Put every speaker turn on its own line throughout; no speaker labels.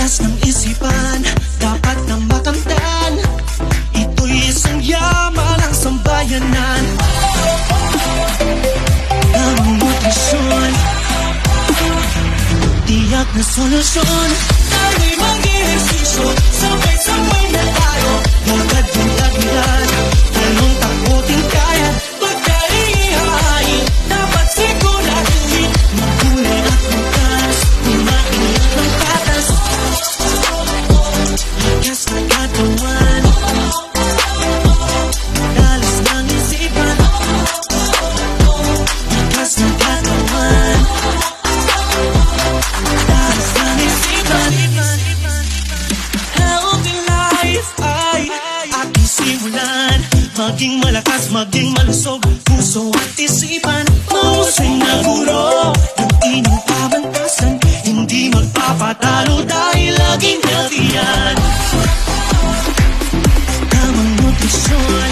Lakas ng isipan, dapat na makamtan. Ito'y isang yaman ng sambayanan. Tamang nutrisyon, tiyak na solusyon. Tayo'y mag-ehersisyo, sabay-sabay na tayo. Lakad yung tagilid, anong takutin kaya? Pagkaihain, dapat siguraduhin. Magkulay at magkas, kumainit ng patas. Lakas na katawan, dalas ng isipan. Lakas na katawan, dalas ng isipan. Healthy life ay aking simulan. Maging malakas, maging malusog, puso at isipan. Mahusay na guro ng inyong kabantasan. Hindi magpapatalo dahil laging healthy yan. Tamang nutrisyon,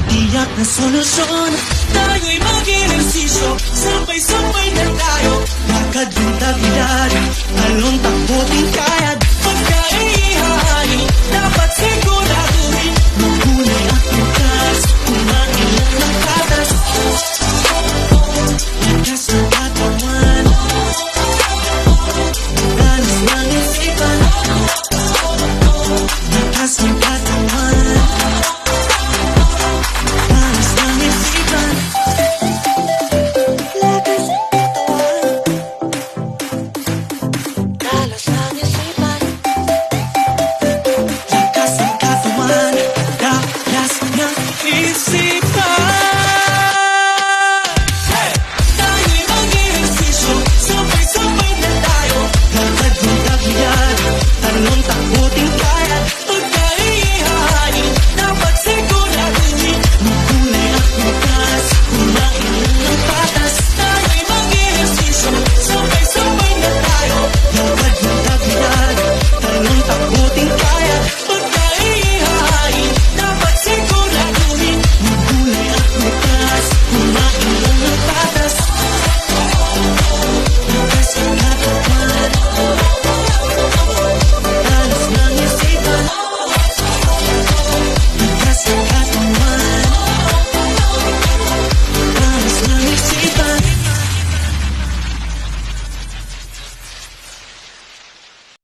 tiyak na solusyon. Tayo'y mag-ehersisyo, sabay-sabay na tayo. Lakad yung tagilid, talong takbo din kaya.